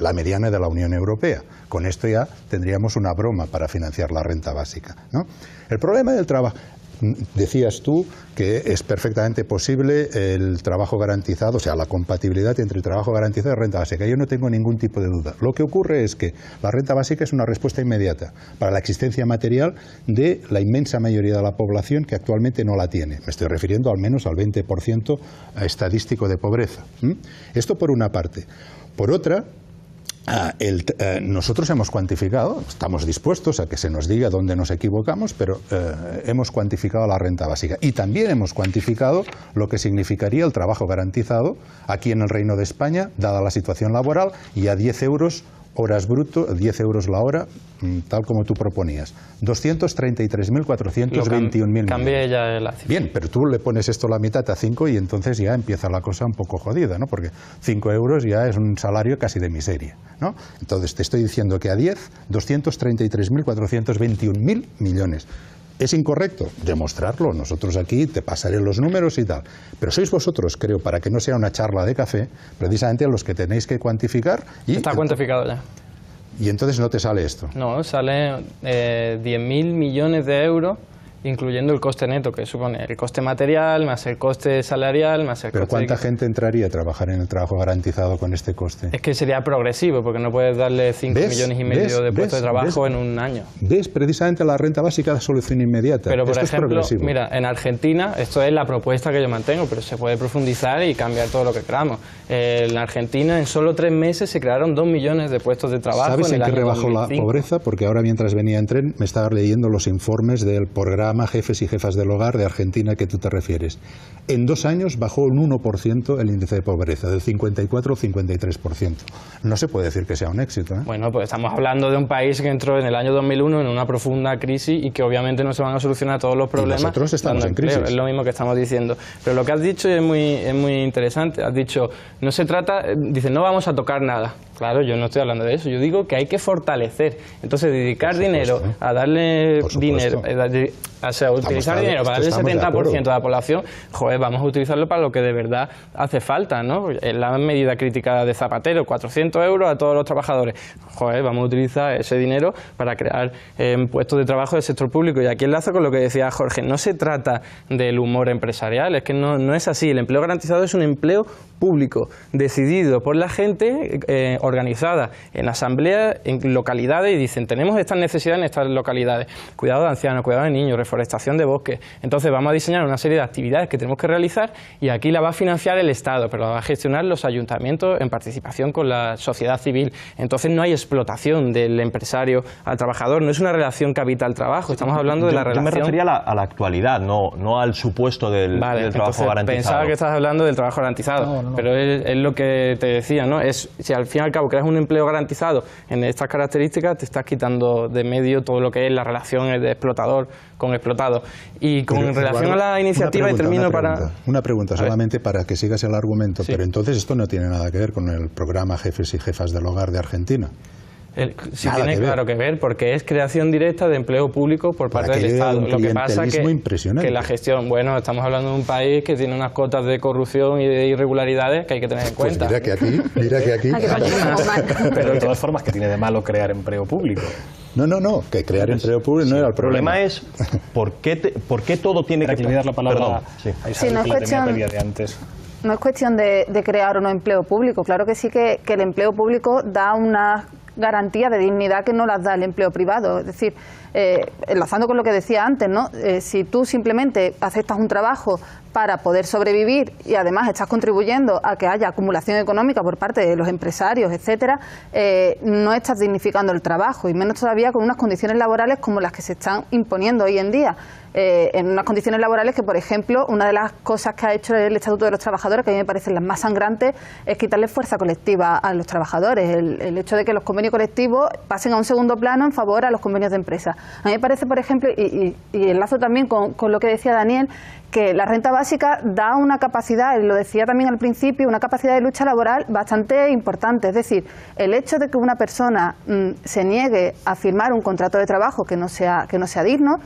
la mediana de la Unión Europea. Con esto ya tendríamos una broma para financiar la renta básica, ¿no? El problema del trabajo... Decías tú que es perfectamente posible el trabajo garantizado, o sea, la compatibilidad entre el trabajo garantizado y la renta básica. Yo no tengo ningún tipo de duda. Lo que ocurre es que la renta básica es una respuesta inmediata para la existencia material de la inmensa mayoría de la población que actualmente no la tiene. Me estoy refiriendo al menos al 20% estadístico de pobreza. Esto por una parte. Por otra, nosotros hemos cuantificado, estamos dispuestos a que se nos diga dónde nos equivocamos, pero hemos cuantificado la renta básica y también hemos cuantificado lo que significaría el trabajo garantizado aquí en el Reino de España, dada la situación laboral, y a 10 euros horas bruto, 10 euros la hora, tal como tú proponías. 233.421 millones. Cambia ya la cifra. Bien, pero tú le pones esto a la mitad a 5 y entonces ya empieza la cosa un poco jodida, ¿no? Porque 5 euros ya es un salario casi de miseria, ¿no? Entonces te estoy diciendo que a 10, 233.421 millones. ¿Es incorrecto? Demostrarlo. Nosotros aquí te pasaré los números y tal. Pero sois vosotros, creo, para que no sea una charla de café, precisamente los que tenéis que cuantificar. Y está cuantificado ya. Y entonces no te sale esto. No, sale 10.000 millones de euros, incluyendo el coste neto, que supone el coste material, más el coste salarial, más el Pero coste... ¿cuánta gente entraría a trabajar en el trabajo garantizado con este coste? Es que sería progresivo, porque no puedes darle 5 millones y medio de puestos de trabajo en un año. ¿Ves? Precisamente la renta básica da solución inmediata. Pero, por Esto ejemplo, es progresivo. mira, en Argentina, esto es la propuesta que yo mantengo, pero se puede profundizar y cambiar todo lo que queramos. En Argentina, en solo 3 meses, se crearon 2 millones de puestos de trabajo. ¿Sabes en el qué año rebajó 2005. la pobreza? Porque ahora, mientras venía en tren, me estaba leyendo los informes del programa Jefes y Jefas del Hogar de Argentina que tú te refieres. En 2 años bajó un 1% el índice de pobreza, del 54 al 53%. No se puede decir que sea un éxito, ¿eh? Bueno, pues estamos hablando de un país que entró en el año 2001 en una profunda crisis y que obviamente no se van a solucionar todos los problemas. Y nosotros estamos en crisis. Es lo mismo que estamos diciendo. Pero lo que has dicho es muy interesante. Has dicho, no se trata, dice, no vamos a tocar nada. Claro, yo no estoy hablando de eso. Yo digo que hay que fortalecer. Entonces, dedicar dinero a darle dinero, o sea, utilizar dinero para darle el 70% de la población, joder, vamos a utilizarlo para lo que de verdad hace falta, ¿no? En la medida crítica de Zapatero, 400 euros a todos los trabajadores. Joder, vamos a utilizar ese dinero para crear puestos de trabajo del sector público. Y aquí enlazo con lo que decía Jorge, no se trata del humor empresarial, es que no es así. El empleo garantizado es un empleo público, decidido por la gente, organizada en asambleas, en localidades, y dicen, tenemos estas necesidades en estas localidades. Cuidado de ancianos, cuidado de niños, reforestación de bosques. Entonces vamos a diseñar una serie de actividades que tenemos que realizar y aquí la va a financiar el Estado, pero la va a gestionar los ayuntamientos en participación con la sociedad civil. Entonces no hay explotación del empresario al trabajador, no es una relación capital-trabajo, estamos hablando de la relación... Yo me refería a la actualidad, no al supuesto del trabajo garantizado. Pensaba que estabas hablando del trabajo garantizado, no. Pero es lo que te decía, ¿no? Si al fin y al cabo creas un empleo garantizado en estas características, te estás quitando de medio todo lo que es la relación de explotador con explotado. Y con relación a la iniciativa, y termino Una pregunta solamente para que sigas el argumento, pero entonces esto no tiene nada que ver con el programa Jefes y Jefas del Hogar de Argentina. Sí tiene claro que ver, porque es creación directa de empleo público por parte del Estado. Lo que pasa es que la gestión, bueno, estamos hablando de un país que tiene unas cotas de corrupción y de irregularidades que hay que tener en cuenta. Pues mira que aquí... Pero de todas formas, ¿qué tiene de malo crear empleo público? No, que crear empleo público no era el problema. El problema es ¿por qué todo tiene que... dar la palabra no es cuestión de crear o no empleo público. Claro que sí que el empleo público da una garantía de dignidad que no las da el empleo privado. Es decir, enlazando con lo que decía antes, ¿no? Si tú simplemente aceptas un trabajo para poder sobrevivir y además estás contribuyendo a que haya acumulación económica por parte de los empresarios, etcétera, no estás dignificando el trabajo, y menos todavía con unas condiciones laborales como las que se están imponiendo hoy en día. En unas condiciones laborales que, por ejemplo, una de las cosas que ha hecho el Estatuto de los Trabajadores, que a mí me parecen las más sangrantes, es quitarle fuerza colectiva a los trabajadores. El hecho de que los convenios colectivos pasen a un segundo plano en favor a los convenios de empresa. A mí me parece, por ejemplo, y enlazo también con lo que decía Daniel, que la renta básica da una capacidad, lo decía también al principio, una capacidad de lucha laboral bastante importante. Es decir, el hecho de que una persona se niegue a firmar un contrato de trabajo que no sea digno,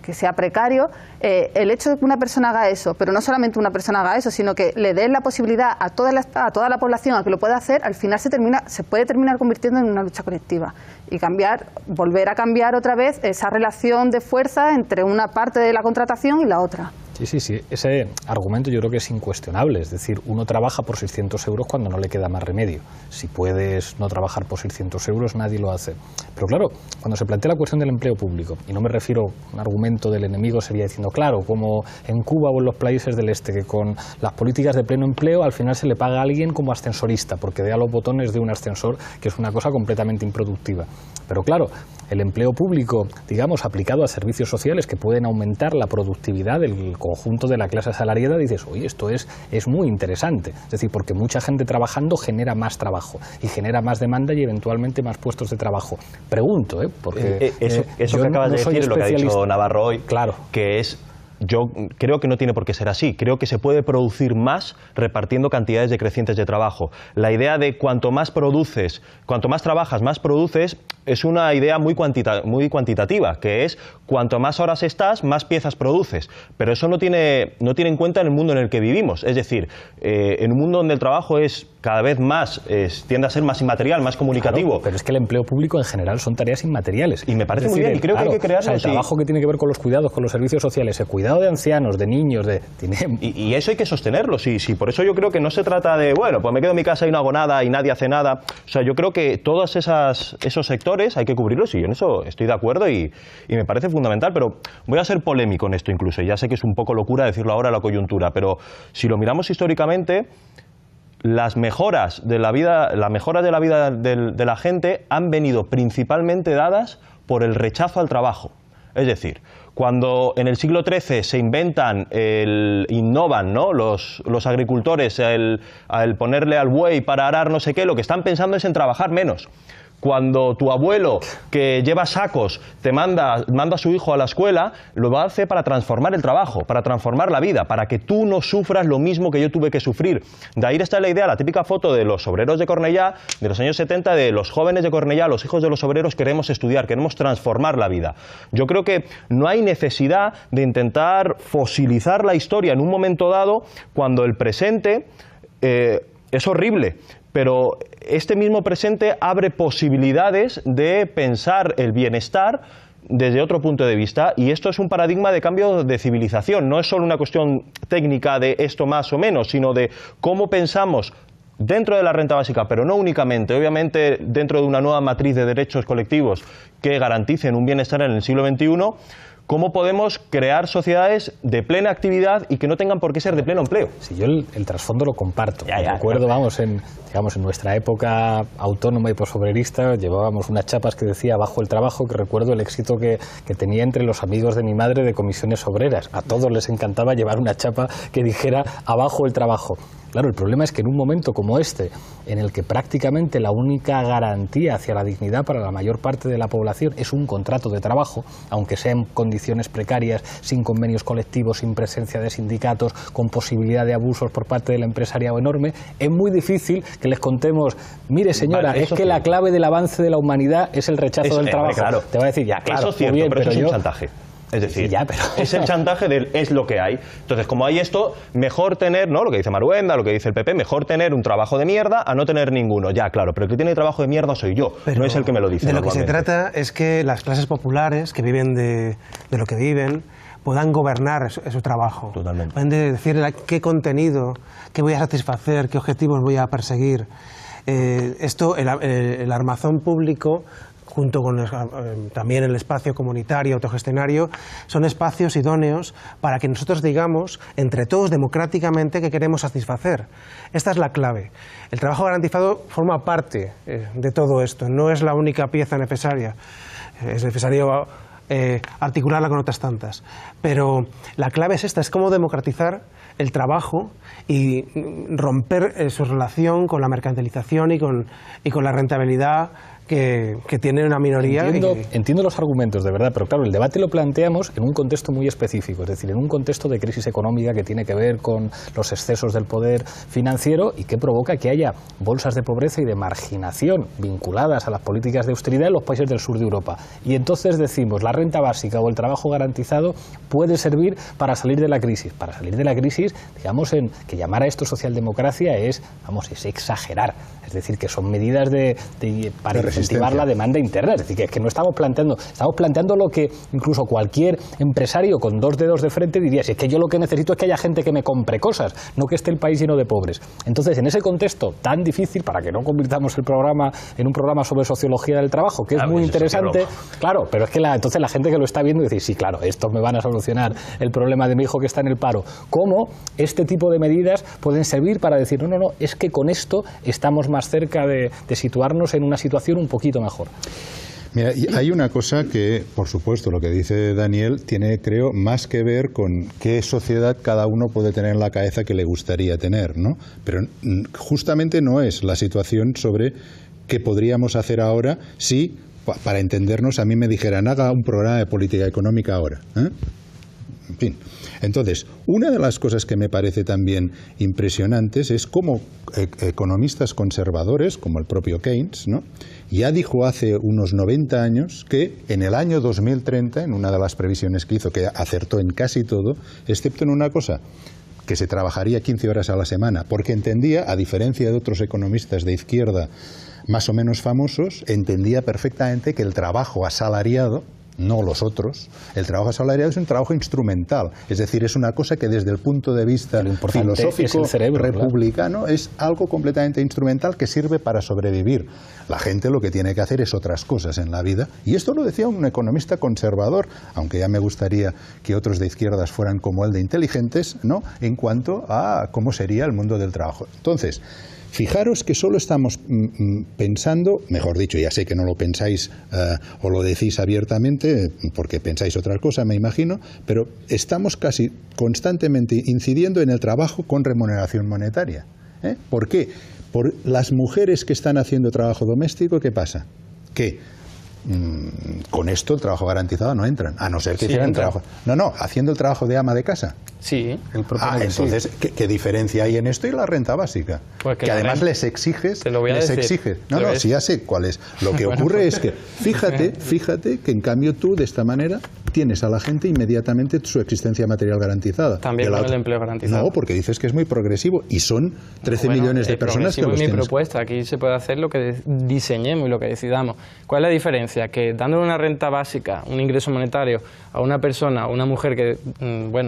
que sea precario, el hecho de que una persona haga eso, pero no solamente una persona haga eso, sino que le dé la posibilidad a toda la población a que lo pueda hacer, al final se puede terminar convirtiendo en una lucha colectiva y volver a cambiar otra vez esa relación de fuerza entre una parte de la contratación y la otra. Sí, ese argumento yo creo que es incuestionable, es decir, uno trabaja por 600 euros cuando no le queda más remedio. Si puedes no trabajar por 600 euros, nadie lo hace. Pero claro, cuando se plantea la cuestión del empleo público, y no me refiero a un argumento del enemigo, sería diciendo, claro, como en Cuba o en los países del este, que con las políticas de pleno empleo al final se le paga a alguien como ascensorista, porque dé a los botones de un ascensor, que es una cosa completamente improductiva. Pero claro, el empleo público, digamos, aplicado a servicios sociales que pueden aumentar la productividad del conjunto de la clase asalariada, dices, oye, esto es muy interesante. Es decir, porque mucha gente trabajando genera más trabajo y genera más demanda y eventualmente más puestos de trabajo. Pregunto, porque eso que acabas de decir, lo que ha dicho Navarro hoy, claro, que es Yo creo que no tiene por qué ser así. Creo que se puede producir más repartiendo cantidades decrecientes de trabajo. La idea de cuanto más produces, cuanto más trabajas, más produces, es una idea muy cuantitativa, que es cuanto más horas estás, más piezas produces. Pero eso no tiene en cuenta en el mundo en el que vivimos. Es decir, en un mundo donde el trabajo es cada vez más, tiende a ser más inmaterial, más comunicativo. Claro, pero es que el empleo público en general son tareas inmateriales. Y me parece muy bien, y creo que hay que crearlo. El trabajo que tiene que ver con los cuidados, con los servicios sociales, el cuidado de ancianos, de niños, Y eso hay que sostenerlo, sí. Por eso yo creo que no se trata de, bueno, pues me quedo en mi casa y no hago nada y nadie hace nada. O sea, yo creo que todos esos sectores hay que cubrirlos y en eso estoy de acuerdo y me parece fundamental, pero voy a ser polémico en esto incluso. Ya sé que es un poco locura decirlo ahora a la coyuntura, pero si lo miramos históricamente, las mejoras de la vida de la gente han venido principalmente dadas por el rechazo al trabajo. Es decir, cuando en el siglo XIII se innovan, ¿no?, los agricultores al ponerle al buey para arar no sé qué, lo que están pensando es en trabajar menos. Cuando tu abuelo, que lleva sacos, te manda a su hijo a la escuela, lo va a hacer para transformar el trabajo, para transformar la vida, para que tú no sufras lo mismo que yo tuve que sufrir. De ahí está la idea, la típica foto de los obreros de Cornellá, de los años 70, de los jóvenes de Cornellá, los hijos de los obreros, queremos estudiar, queremos transformar la vida. Yo creo que no hay necesidad de intentar fosilizar la historia en un momento dado, cuando el presente es horrible. Pero este mismo presente abre posibilidades de pensar el bienestar desde otro punto de vista, y esto es un paradigma de cambio de civilización. No es solo una cuestión técnica de esto más o menos, sino de cómo pensamos dentro de la renta básica, pero no únicamente, obviamente dentro de una nueva matriz de derechos colectivos que garanticen un bienestar en el siglo XXI, cómo podemos crear sociedades de plena actividad y que no tengan por qué ser de pleno empleo. Si yo el trasfondo lo comparto. Recuerdo, en nuestra época autónoma y posobrerista llevábamos unas chapas que decía "abajo el trabajo", que recuerdo el éxito que tenía entre los amigos de mi madre de comisiones obreras. A todos les encantaba llevar una chapa que dijera "abajo el trabajo". Claro, el problema es que en un momento como este, en el que prácticamente la única garantía hacia la dignidad para la mayor parte de la población es un contrato de trabajo, aunque sea en condiciones precarias, sin convenios colectivos, sin presencia de sindicatos, con posibilidad de abusos por parte del empresariado enorme, es muy difícil que les contemos, mire señora, es que la clave del avance de la humanidad es el rechazo del trabajo. Claro. Te va a decir, ya, claro, eso es cierto, bien, pero eso es yo... un chantaje. Es decir, sí, pero... es el chantaje del es lo que hay. Entonces, como hay esto, mejor tener, ¿no?, lo que dice Maruenda, lo que dice el PP, mejor tener un trabajo de mierda a no tener ninguno. Ya, claro, pero el que tiene trabajo de mierda soy yo, pero no es el que me lo dice. De lo que se trata es que las clases populares que viven de lo que viven puedan gobernar su trabajo. Totalmente. Pueden decir qué contenido, qué voy a satisfacer, qué objetivos voy a perseguir. El armazón público, junto con también el espacio comunitario, autogestionario, son espacios idóneos para que nosotros digamos, entre todos democráticamente, que queremos satisfacer. Esta es la clave. El trabajo garantizado forma parte de todo esto, no es la única pieza necesaria. Es necesario articularla con otras tantas. Pero la clave es esta, es cómo democratizar el trabajo y romper su relación con la mercantilización y con la rentabilidad que tiene una minoría. Entiendo los argumentos, de verdad, pero claro, el debate lo planteamos en un contexto muy específico, es decir, en un contexto de crisis económica que tiene que ver con los excesos del poder financiero y que provoca que haya bolsas de pobreza y de marginación vinculadas a las políticas de austeridad en los países del sur de Europa. Y entonces decimos, la renta básica o el trabajo garantizado puede servir para salir de la crisis. Para salir de la crisis, digamos, que llamar a esto socialdemocracia es exagerar. Es decir, que son medidas para incentivar la demanda interna. Es decir, que no estamos planteando lo que incluso cualquier empresario con dos dedos de frente diría, si es que yo lo que necesito es que haya gente que me compre cosas, no que esté el país lleno de pobres. Entonces, en ese contexto tan difícil, para que no convirtamos el programa en un programa sobre sociología del trabajo, que es muy interesante, claro, pero es que entonces la gente que lo está viendo dice, sí, claro, estos me van a solucionar el problema de mi hijo que está en el paro. ¿Cómo este tipo de medidas pueden servir para decir, no, es que con esto estamos más cerca de situarnos en una situación un poquito mejor? Mira, hay una cosa que, por supuesto, lo que dice Daniel tiene, creo, más que ver con qué sociedad cada uno puede tener en la cabeza que le gustaría tener, ¿no? Pero justamente no es la situación sobre qué podríamos hacer ahora si, para entendernos, a mí me dijeran, haga un programa de política económica ahora, ¿eh? En fin. Entonces, una de las cosas que me parece también impresionantes es cómo economistas conservadores, como el propio Keynes, ¿no?, ya dijo hace unos 90 años que en el año 2030, en una de las previsiones que hizo, que acertó en casi todo, excepto en una cosa, que se trabajaría 15 horas a la semana, porque entendía, a diferencia de otros economistas de izquierda más o menos famosos, entendía perfectamente que el trabajo asalariado, no los otros, el trabajo asalariado es un trabajo instrumental, es decir, es una cosa que desde el punto de vista filosófico republicano es algo completamente instrumental que sirve para sobrevivir. La gente lo que tiene que hacer es otras cosas en la vida, y esto lo decía un economista conservador, aunque ya me gustaría que otros de izquierdas fueran como él de inteligentes, ¿no?, en cuanto a cómo sería el mundo del trabajo. Entonces, fijaros que solo estamos pensando, mejor dicho, ya sé que no lo pensáis o lo decís abiertamente, porque pensáis otra cosa, me imagino, pero estamos casi constantemente incidiendo en el trabajo con remuneración monetaria. ¿Por qué? Por las mujeres que están haciendo trabajo doméstico, ¿qué pasa? Que con esto el trabajo garantizado no entran, a no ser que hicieran trabajo. No, haciendo el trabajo de ama de casa. Sí. Entonces, ¿qué diferencia hay en esto y la renta básica? Pues que además les exiges. Te lo voy a decir. No, sí, ya sé cuál es. Lo que ocurre es que, fíjate que en cambio tú, de esta manera, tienes a la gente inmediatamente su existencia material garantizada. También con el empleo garantizado. No, porque dices que es muy progresivo y son 13 millones de personas que los tienen. Es mi propuesta. Aquí se puede hacer lo que diseñemos y lo que decidamos. ¿Cuál es la diferencia? Que dándole una renta básica, un ingreso monetario a una persona, a una mujer que,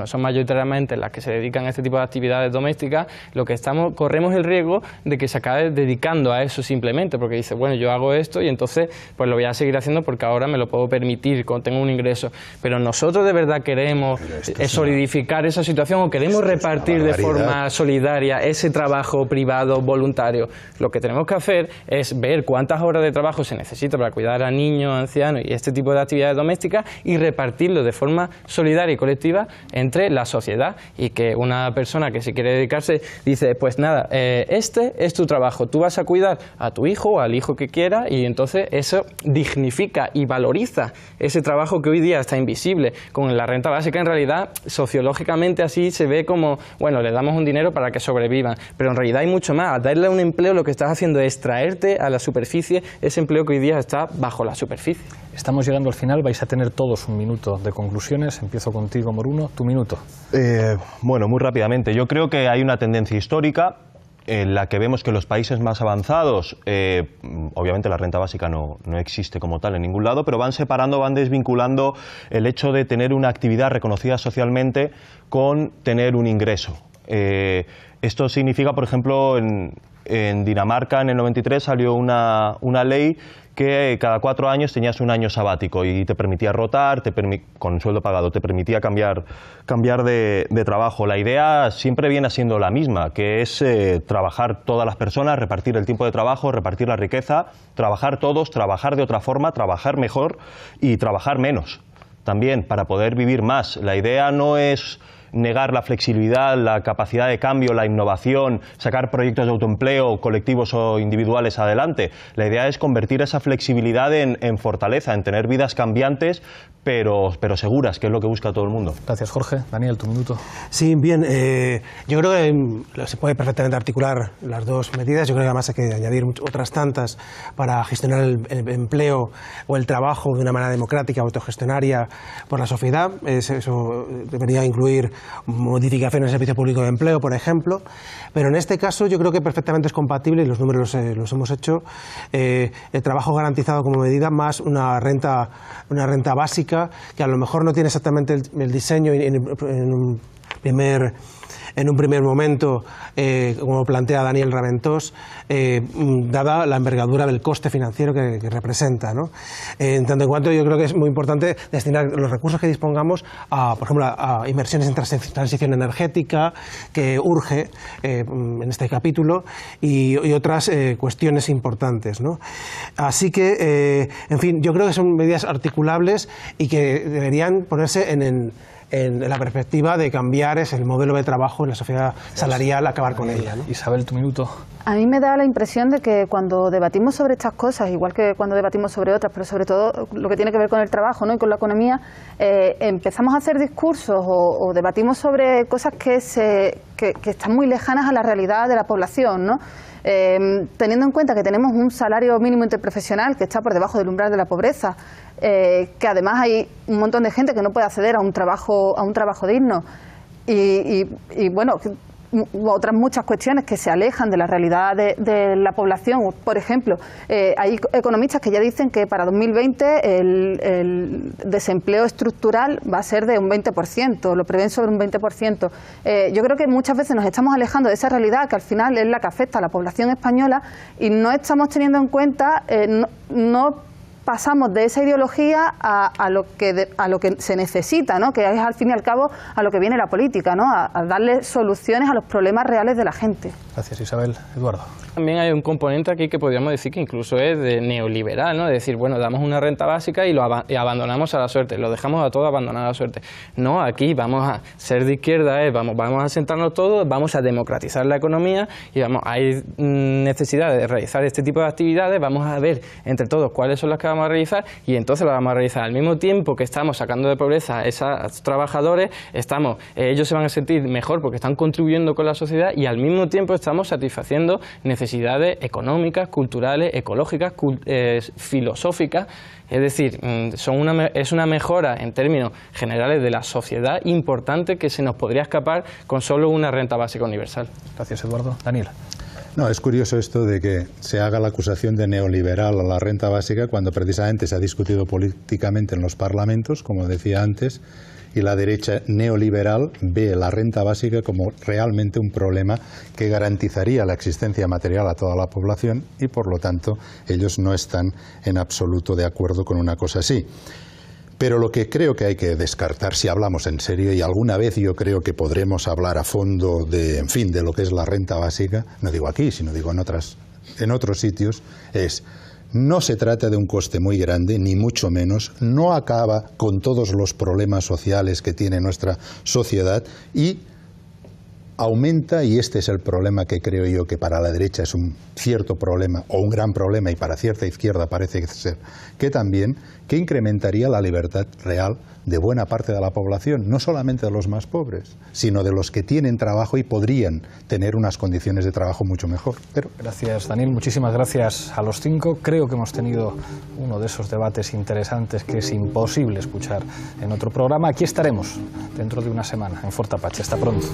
son mayoritariamente las que se dedican a este tipo de actividades domésticas, lo que corremos el riesgo de que se acabe dedicando a eso simplemente, porque dice, bueno, yo hago esto y entonces pues lo voy a seguir haciendo porque ahora me lo puedo permitir, tengo un ingreso. Pero nosotros de verdad queremos solidificar esa situación o queremos repartir de forma solidaria ese trabajo privado voluntario. Lo que tenemos que hacer es ver cuántas horas de trabajo se necesita para cuidar a niños, ancianos y este tipo de actividades domésticas y repartirlo de forma solidaria y colectiva entre la sociedad, y que una persona que se quiere dedicarse dice, pues nada, este es tu trabajo, tú vas a cuidar a tu hijo o al hijo que quiera, y entonces eso dignifica y valoriza ese trabajo que hoy día está invisible. Con la renta básica, en realidad, sociológicamente así se ve como, bueno, le damos un dinero para que sobrevivan, pero en realidad hay mucho más. Darle un empleo lo que estás haciendo es traerte a la superficie ese empleo que hoy día está bajo la superficie. Estamos llegando al final, vais a tener todos un minuto de conclusiones. Empiezo contigo, Moruno, tu minuto. Bueno, muy rápidamente. Yo creo que hay una tendencia histórica en la que vemos que los países más avanzados, obviamente la renta básica no existe como tal en ningún lado, pero van separando, van desvinculando el hecho de tener una actividad reconocida socialmente con tener un ingreso. Esto significa, por ejemplo, en Dinamarca en el 93 salió una ley que cada 4 años tenías un año sabático y te permitía rotar, con sueldo pagado, te permitía cambiar de trabajo. La idea siempre viene siendo la misma, que es trabajar todas las personas, repartir el tiempo de trabajo, repartir la riqueza, trabajar todos, trabajar de otra forma, trabajar mejor y trabajar menos también para poder vivir más. La idea no es negar la flexibilidad, la capacidad de cambio, la innovación, sacar proyectos de autoempleo colectivos o individuales adelante. La idea es convertir esa flexibilidad en fortaleza, en tener vidas cambiantes, pero seguras, que es lo que busca todo el mundo. Gracias, Jorge. Daniel, tu minuto. Sí, bien. Yo creo que se puede perfectamente articular las dos medidas. Yo creo que además hay que añadir otras tantas para gestionar el empleo o el trabajo de una manera democrática, autogestionaria por la sociedad. Eso debería incluir modificaciones en el servicio público de empleo, por ejemplo. Pero en este caso yo creo que perfectamente es compatible, y los números los hemos hecho, el trabajo garantizado como medida más una renta básica, que a lo mejor no tiene exactamente el diseño en un primer momento, como plantea Daniel Raventós, dada la envergadura del coste financiero que representa, ¿no? En tanto en cuanto yo creo que es muy importante destinar los recursos que dispongamos por ejemplo, a inversiones en transición energética, que urge en este capítulo, y otras cuestiones importantes, ¿no? Así que, en fin, yo creo que son medidas articulables y que deberían ponerse en en la perspectiva de cambiar el modelo de trabajo en la sociedad salarial, acabar con ella, ¿no? Isabel, tu minuto. A mí me da la impresión de que cuando debatimos sobre estas cosas, igual que cuando debatimos sobre otras, pero sobre todo lo que tiene que ver con el trabajo, ¿no?, y con la economía, empezamos a hacer discursos o debatimos sobre cosas que están muy lejanas a la realidad de la población, ¿no? Teniendo en cuenta que tenemos un salario mínimo interprofesional que está por debajo del umbral de la pobreza, que además hay un montón de gente que no puede acceder a un trabajo digno y bueno, otras muchas cuestiones que se alejan de la realidad de la población. Por ejemplo, hay economistas que ya dicen que para 2020 el desempleo estructural va a ser de un 20%, lo prevén sobre un 20%. Yo creo que muchas veces nos estamos alejando de esa realidad que al final es la que afecta a la población española y no estamos teniendo en cuenta, no pasamos de esa ideología a lo que se necesita, ¿no?, que es al fin y al cabo a lo que viene la política, ¿no?, a darle soluciones a los problemas reales de la gente. Gracias, Isabel. Eduardo. También hay un componente aquí que podríamos decir que incluso es de neoliberal, ¿no? Es decir, bueno, damos una renta básica y abandonamos a la suerte, lo dejamos a todo abandonado a la suerte. No, aquí vamos a ser de izquierda, vamos a sentarnos todos, vamos a democratizar la economía y hay necesidad de realizar este tipo de actividades, vamos a ver entre todos cuáles son las que vamos a realizar y entonces las vamos a realizar. Al mismo tiempo que estamos sacando de pobreza a esos trabajadores, ellos se van a sentir mejor porque están contribuyendo con la sociedad y al mismo tiempo estamos satisfaciendo necesidades económicas, culturales, ecológicas, filosóficas. Es decir, es una mejora en términos generales de la sociedad importante que se nos podría escapar con solo una renta básica universal. Gracias, Eduardo. Daniel. No, es curioso esto de que se haga la acusación de neoliberal a la renta básica cuando precisamente se ha discutido políticamente en los parlamentos, como decía antes, y la derecha neoliberal ve la renta básica como realmente un problema que garantizaría la existencia material a toda la población y, por lo tanto, ellos no están en absoluto de acuerdo con una cosa así. Pero lo que creo que hay que descartar, si hablamos en serio, y alguna vez yo creo que podremos hablar a fondo de lo que es la renta básica, no digo aquí, sino digo en otros sitios, no se trata de un coste muy grande, ni mucho menos, no acaba con todos los problemas sociales que tiene nuestra sociedad y aumenta, y este es el problema que creo yo que para la derecha es un cierto problema o un gran problema y para cierta izquierda parece ser que también, que incrementaría la libertad real de buena parte de la población, no solamente de los más pobres, sino de los que tienen trabajo y podrían tener unas condiciones de trabajo mucho mejor. Gracias, Daniel. Muchísimas gracias a los cinco. Creo que hemos tenido uno de esos debates interesantes que es imposible escuchar en otro programa. Aquí estaremos dentro de una semana en Fort Apache. Hasta pronto.